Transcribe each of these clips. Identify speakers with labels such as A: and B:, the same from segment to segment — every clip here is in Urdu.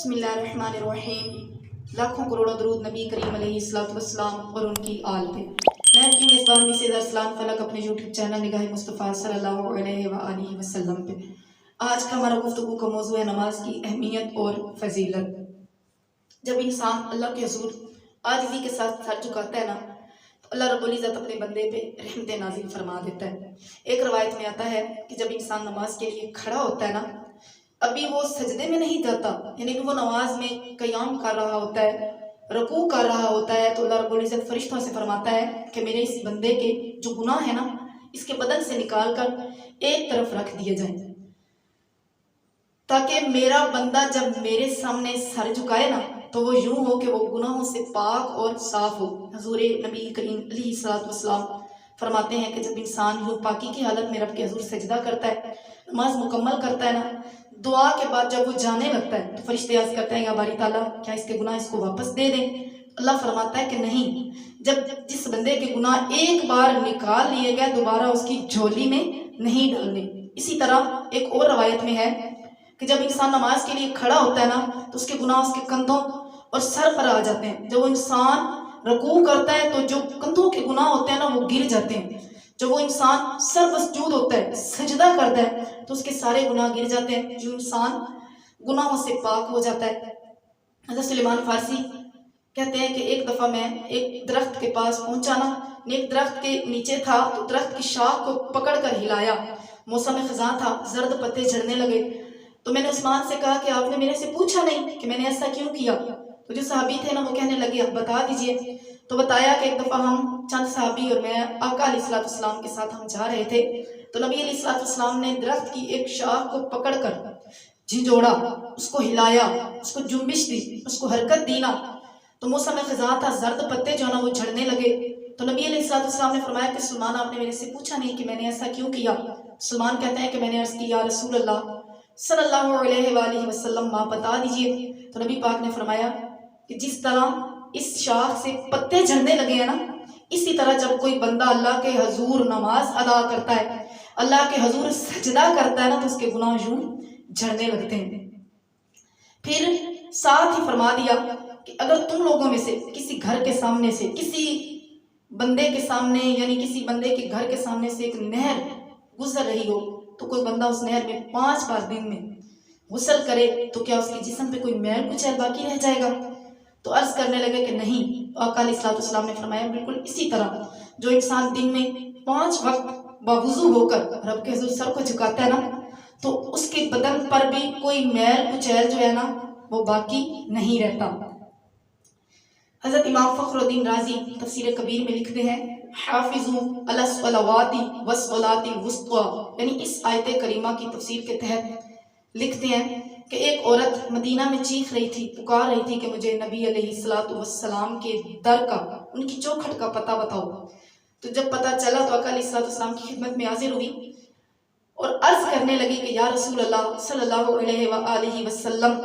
A: بسم اللہ الرحمن الرحیم۔ لاکھوں کروڑوں درود نبی کریم علیہ السلام اور ان کی آل پہ۔ میں آپ کی میزبان مسز ارسلان فلک اپنے یوٹیوب چینل نگاہ مصطفیٰ صلی اللہ علیہ وآلہ وسلم پہ۔ آج کا ہمارا گفتگو کا موضوع ہے نماز کی اہمیت اور فضیلت۔ جب انسان اللہ کے حضور عاجزی کے ساتھ سر جھکاتا ہے نا تو اللہ رب العزت اپنے بندے پہ رحمت نازل فرما دیتا ہے۔ ایک روایت میں آتا ہے کہ جب انسان نماز کے لیے کھڑا ہوتا ہے نا، ابھی وہ سجدے میں نہیں جاتا، یعنی کہ وہ نماز میں قیام کر رہا ہوتا ہے، رکوع کر رہا ہوتا ہے، تو اللہ رب العزت فرشتوں سے فرماتا ہے کہ میرے اس بندے کے جو گناہ ہے نا، اس کے بدن سے نکال کر ایک طرف رکھ دیے جائیں، تاکہ میرا بندہ جب میرے سامنے سر جھکائے نا تو وہ یوں ہو کہ وہ گناہوں سے پاک اور صاف ہو۔ حضور نبی کریم علیہ السلام فرماتے ہیں کہ جب انسان یوں پاکی کی حالت میں رب کے حضور سجدہ کرتا ہے، نماز مکمل کرتا ہے نا، دعا کے بعد جب وہ جانے لگتا ہے تو فرشتے عرض کرتے ہیں یا باری تعالیٰ کیا اس کے گناہ اس کو واپس دے دیں؟ اللہ فرماتا ہے کہ نہیں، جس بندے کے گناہ ایک بار نکال لیے گئے دوبارہ اس کی جھولی میں نہیں ڈالنے۔ اسی طرح ایک اور روایت میں ہے کہ جب انسان نماز کے لیے کھڑا ہوتا ہے نا تو اس کے گناہ اس کے کندھوں اور سر پر آ جاتے ہیں۔ جب وہ انسان رکوع کرتا ہے تو جو کندھوں کے گناہ ہوتے ہیں نا وہ گر جاتے ہیں۔ جب وہ انسان سر مسجود ہوتا ہے، سجدہ کرتا ہے تو اس کے سارے گناہ گر جاتے ہیں، جو انسان گناہوں سے پاک ہو جاتا ہے۔ حضرت سلیمان فارسی کہتے ہیں کہ ایک دفعہ میں ایک درخت کے پاس پہنچا نا، ایک درخت کے نیچے تھا تو درخت کی شاخ کو پکڑ کر ہلایا، موسم خزاں تھا، زرد پتے جھڑنے لگے، تو میں نے عثمان سے کہا کہ آپ نے میرے سے پوچھا نہیں کہ میں نے ایسا کیوں کیا؟ تو جو صحابی تھے نا وہ کہنے لگے آپ بتا دیجئے۔ تو بتایا کہ ایک دفعہ ہم چند صحابی اور میں آقا علیہ السلام کے ساتھ ہم جا رہے تھے، تو نبی علیہ السلام نے درخت کی ایک شاخ کو پکڑ کر جھنجھوڑا، اس کو ہلایا، اس کو جنبش دی، اس کو حرکت دی نا، تو موسم خزاں تھا، زرد پتے جو ہے نا وہ جھڑنے لگے۔ تو نبی علیہ السلام نے فرمایا کہ سلمان آپ نے میرے سے پوچھا نہیں کہ میں نے ایسا کیوں کیا؟ سلمان کہتے ہیں کہ میں نے عرض کی یا رسول اللہ صلی اللہ علیہ وآلہ وسلم آپ بتا دیجئے۔ تو نبی پاک نے فرمایا کہ جس طرح اس شاخ سے پتے جھڑنے لگے ہیں نا، اسی طرح جب کوئی بندہ اللہ کے حضور نماز ادا کرتا ہے، اللہ کے حضور سجدہ کرتا ہے نا تو اس کے گناہ یوں جھڑنے لگتے ہیں۔ پھر ساتھ ہی فرما دیا کہ اگر تم لوگوں میں سے کسی گھر کے سامنے سے، کسی بندے کے سامنے، یعنی کسی بندے کے گھر کے سامنے سے ایک نہر گزر رہی ہو تو کوئی بندہ اس نہر میں 5 بار دن میں غسل کرے تو کیا اس کے جسم پہ کوئی میل کچیل باقی رہ جائے گا؟ تو عرض کرنے لگے کہ نہیں۔ آقا علیہ السلام نے فرمایا بالکل اسی طرح جو انسان دن میں 5 وقت باوضو ہو کر رب کے حضور سر کو جھکاتا ہے نا تو اس کے بدن پر بھی کوئی میل کچیل جو ہے نا وہ باقی نہیں رہتا۔ حضرت امام فخر الدین رازی تفسیر کبیر میں لکھتے ہیں حافظوا علی الصلوات والصلاۃ الوسطی، یعنی اس آیت کریمہ کی تفسیر کے تحت لکھتے ہیں کہ ایک عورت مدینہ میں چیخ رہی تھی، پکار رہی تھی کہ مجھے نبی علیہ السلام کے در کا، ان کی چوکھٹ کا پتہ بتاؤ۔ تو جب پتہ چلا تو آقا علیہ السلام کی خدمت میں حاضر ہوئی اور عرض کرنے لگی کہ یا رسول اللہ صلی اللہ علیہ وآلہ وسلم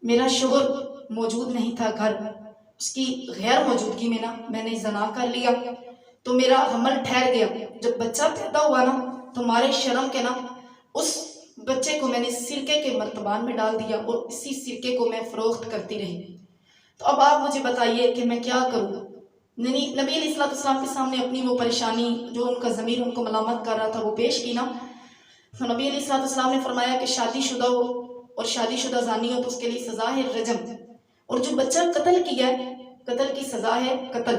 A: میرا شوہر موجود نہیں تھا گھر، اس کی غیر موجودگی میں نا میں نے زنا کر لیا تو میرا حمل ٹھہر گیا، جب بچہ پیدا ہوا نا تو مارے شرم کے نا اس بچے کو میں نے سرکے کے مرتبان میں ڈال دیا اور اسی سرکے کو میں فروخت کرتی رہی۔ تو اب آپ مجھے بتائیے کہ میں کیا کروں؟ نبی علیہ السلام کے سامنے اپنی وہ پریشانی جو ان کا ضمیر ان کو ملامت کر رہا تھا وہ پیش کی نا، تو نبی علیہ السلام نے فرمایا کہ شادی شدہ ہو اور شادی شدہ زانی ہو تو اس کے لیے سزا ہے رجم، اور جو بچہ قتل کیا ہے قتل کی سزا ہے قتل،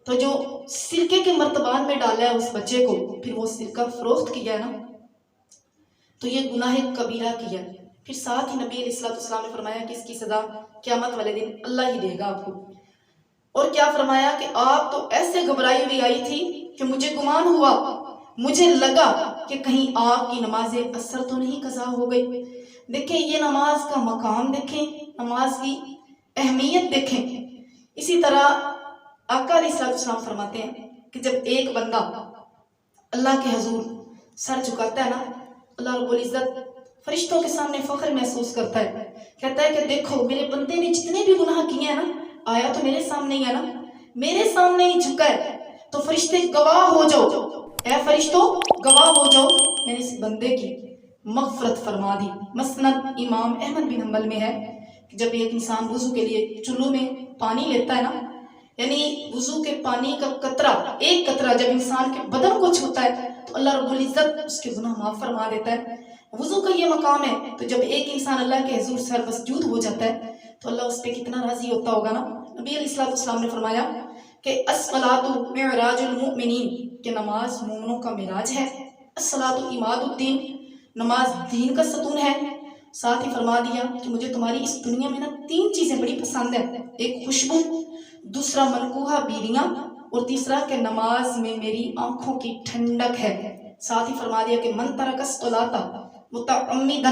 A: تو جو سرکے کے مرتبان میں ڈالا ہے اس بچے کو پھر وہ سرکہ فروخت کیا ہے نا تو یہ گناہ کبیرہ کیا ہے۔ پھر ساتھ ہی نبی علیہ السلام نے فرمایا کہ اس کی سزا قیامت والے دن اللہ ہی دے گا آپ کو۔ اور کیا فرمایا کہ آپ تو ایسے گھبرائی ہوئی آئی تھی کہ مجھے گمان ہوا، مجھے لگا کہ کہیں آپ کی نماز اثر تو نہیں قضا ہو گئی۔ دیکھیں یہ نماز کا مقام، دیکھیں نماز کی اہمیت دیکھیں۔ اسی طرح آقا علیہ السلام فرماتے ہیں کہ جب ایک بندہ اللہ کے حضور سر جھکاتا ہے نا، اللہ رب العزت فرشتوں کے سامنے فخر محسوس کرتا ہے، کہتا ہے کہ دیکھو میرے بندے نے جتنے بھی گناہ کیے ہیں نا، آیا تو میرے سامنے ہی ہے نا، میرے سامنے ہی جھکا ہے، تو فرشتے گواہ ہو جاؤ، اے فرشتوں گواہ ہو جاؤ میں نے اس بندے کی مغفرت فرما دی۔ مسند امام احمد بن حنبل میں ہے کہ جب ایک انسان وضو کے لیے چلو میں پانی لیتا ہے نا، یعنی وضو کے پانی کا قطرہ، ایک قطرہ جب انسان کے بدن کو چھوتا ہے تو اللہ رب العزت اس کے گناہ معاف فرما دیتا ہے۔ وضو کا یہ مقام ہے، تو جب ایک انسان اللہ کے حضور سر مسجود ہو جاتا ہے تو اللہ اس پہ کتنا راضی ہوتا ہوگا نا۔ نبی علیہ السلام نے فرمایا کہ الصلاۃ معراج المؤمنین، کہ نماز مومنوں کا معراج ہے۔ الصلاۃ عماد الدین، نماز دین کا ستون ہے۔ ساتھ ہی فرما دیا کہ مجھے تمہاری اس دنیا میں نا 3 چیزیں بڑی پسند ہیں، ایک خوشبو، دوسرا منکوحہ بیویاں، اور تیسرا کہ نماز میں میری آنکھوں کی ٹھنڈک ہے۔ ساتھ ہی فرما دیا کہ من ترک الصلاۃ متعمدا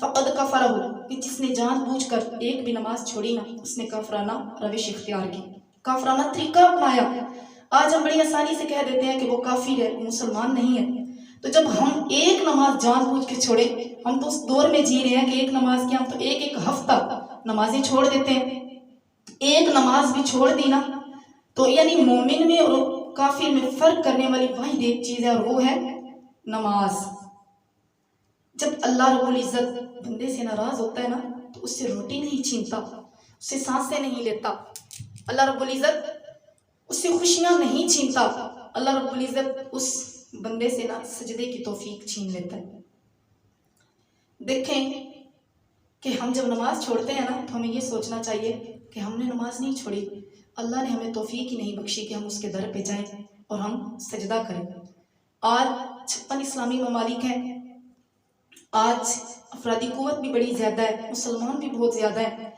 A: فقد کفرہ، کہ جس نے جان بوجھ کر ایک بھی نماز چھوڑی نا، اس نے کافرانہ روش اختیار کی، کافرانہ طریقہ اپنایا۔ آج ہم بڑی آسانی سے کہہ دیتے ہیں کہ وہ کافر ہے، وہ مسلمان نہیں ہے۔ تو جب ہم ایک نماز جان بوجھ کے چھوڑے، ہم تو اس دور میں جی رہے ہیں کہ ایک نماز کی ہم تو ایک ہفتہ نمازیں چھوڑ دیتے ہیں۔ ایک نماز بھی چھوڑ دی نا تو یعنی مومن میں اور کافر میں فرق کرنے والی واحد ایک چیز ہے، اور وہ ہے نماز۔ جب اللہ رب العزت بندے سے ناراض ہوتا ہے نا تو اس سے روٹی نہیں چھینتا، اس سے سانسیں نہیں لیتا، اللہ رب العزت اس سے خوشیاں نہیں چھینتا، اللہ رب العزت اس بندے سے نا سجدے کی توفیق چھین لیتا ہے۔ دیکھیں کہ ہم جب نماز چھوڑتے ہیں نا تو ہمیں یہ سوچنا چاہیے کہ ہم نے نماز نہیں چھوڑی، اللہ نے ہمیں توفیق ہی نہیں بخشی کہ ہم اس کے در پہ جائیں اور ہم سجدہ کریں۔ آج 56 اسلامی ممالک ہیں، آج افرادی قوت بھی بڑی زیادہ ہے، مسلمان بھی بہت زیادہ ہیں،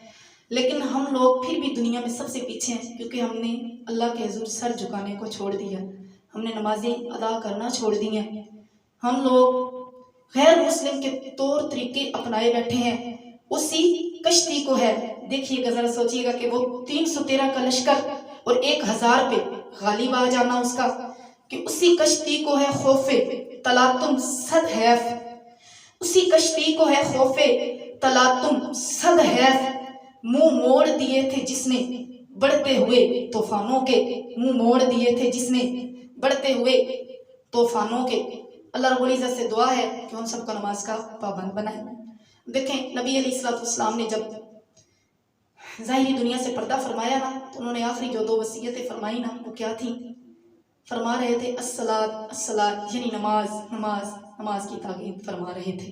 A: لیکن ہم لوگ پھر بھی دنیا میں سب سے پیچھے ہیں، کیونکہ ہم نے اللہ کے حضور سر جھکانے کو چھوڑ دیا، ہم نے نمازیں ادا کرنا چھوڑ دی ہیں، ہم لوگ غیر مسلم کے طور طریقے اپنائے بیٹھے ہیں۔ اسی کشتی کو ہے، دیکھیے گا ذرا سوچیے گا کہ وہ 313 کا لشکر اور 1000 پہ غالب آ جانا اس کا، کہ اسی کشتی کو ہے خوف تلاطم صد حیف، اسی کشتی کو ہے خوف تلاطم صد حیف، منہ موڑ دیے تھے جس نے بڑھتے ہوئے طوفانوں کے، منہ موڑ دیے تھے جس نے بڑھتے ہوئے طوفانوں کے۔ اللہ رب العزت سے دعا ہے کہ ہم سب کو نماز کا پابند بنائیں۔ دیکھیں نبی علیہ السلام نے جب ظاہری دنیا سے پردہ فرمایا نا تو انہوں نے آخری جو 2 وصیتیں فرمائی نا وہ کیا تھیں؟ فرما رہے تھے الصلاۃ یعنی نماز، نماز، نماز کی تاکید فرما رہے تھے۔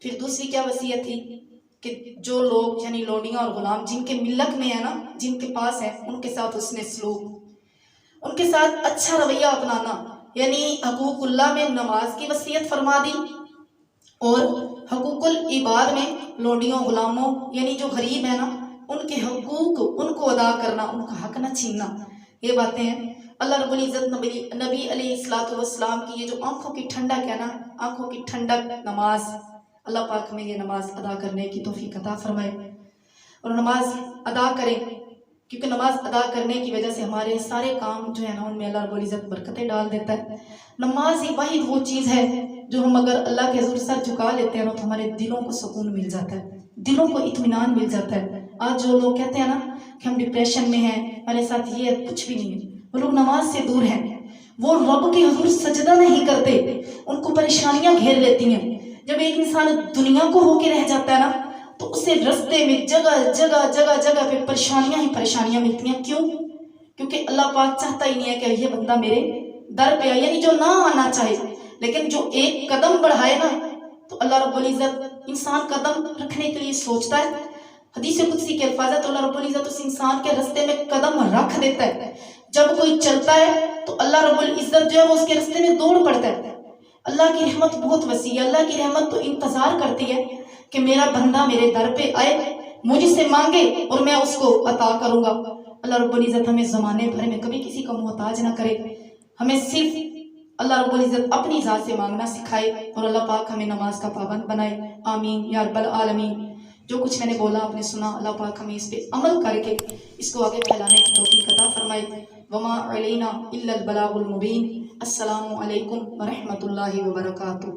A: پھر دوسری کیا وصیت تھی کہ جو لوگ یعنی لونڈیاں اور غلام جن کے ملک میں ہیں نا، جن کے پاس ہیں، ان کے ساتھ حسن سلوک، ان کے ساتھ اچھا رویہ اپنانا، یعنی حقوق اللہ میں نماز کی وصیت فرما دی، اور حقوق العباد میں لونڈیوں غلاموں یعنی جو غریب ہیں نا ان کے حقوق ان کو ادا کرنا، ان کا حق نہ چھیننا، یہ باتیں ہیں۔ اللہ رب العزت نبی علیہ السلام کی یہ جو آنکھوں کی ٹھنڈک ہے نا، آنکھوں کی ٹھنڈک نماز، اللہ پاک ہمیں یہ نماز ادا کرنے کی توفیق عطا فرمائے، اور نماز ادا کریں، کیونکہ نماز ادا کرنے کی وجہ سے ہمارے سارے کام جو ہے نا ان میں اللہ رب العزت برکتیں ڈال دیتا ہے۔ نماز ہی واحد وہ چیز ہے جو ہم اگر اللہ کے حضور سر جھکا لیتے ہیں نا تو ہمارے دلوں کو سکون مل جاتا ہے، دلوں کو اطمینان مل جاتا ہے۔ آج جو لوگ کہتے ہیں نا کہ ہم ڈپریشن میں ہیں، ہمارے ساتھ یہ کچھ بھی نہیں ہے، وہ لوگ نماز سے دور ہیں، وہ رب کے حضور سجدہ نہیں کرتے، ان کو پریشانیاں گھیر لیتی ہیں۔ جب ایک انسان دنیا کو ہو کے رہ جاتا ہے نا تو اسے رستے میں جگہ جگہ جگہ جگہ پہ پریشانیاں ہی پریشانیاں ملتی ہیں۔ کیوں؟ کیونکہ اللہ پاک چاہتا ہی نہیں ہے کہ یہ بندہ میرے در پہ آئے، یعنی جو نہ آنا چاہے، لیکن جو ایک قدم بڑھائے نا تو اللہ رب العزت انسان قدم رکھنے کے لیے سوچتا ہے۔ حدیث قدسی کے الفاظ ہے تو اللہ رب العزت اس انسان کے رستے میں قدم رکھ دیتا ہے۔ جب کوئی چلتا ہے تو اللہ رب العزت جو ہے وہ اس کے رستے میں دوڑ پڑتا ہے۔ اللہ کی رحمت بہت وسیع ہے، اللہ کی رحمت تو انتظار کرتی ہے کہ میرا بندہ میرے در پہ آئے، مجھ سے مانگے اور میں اس کو عطا کروں گا۔ اللہ رب العزت ہمیں زمانے بھر میں کبھی کسی کا محتاج نہ کرے، ہمیں صرف اللہ رب العزت اپنی ذات سے مانگنا سکھائے، اور اللہ پاک ہمیں نماز کا پابند بنائے، آمین یا رب العالمین۔ جو کچھ میں نے بولا آپ نے سنا، اللہ پاک ہمیں اس پہ عمل کر کے اس کو آگے پھیلانے کی توفیق عطا فرمائے۔ وما علینا الا البلاغ المبین۔ السلام علیکم ورحمۃ اللہ وبرکاتہ۔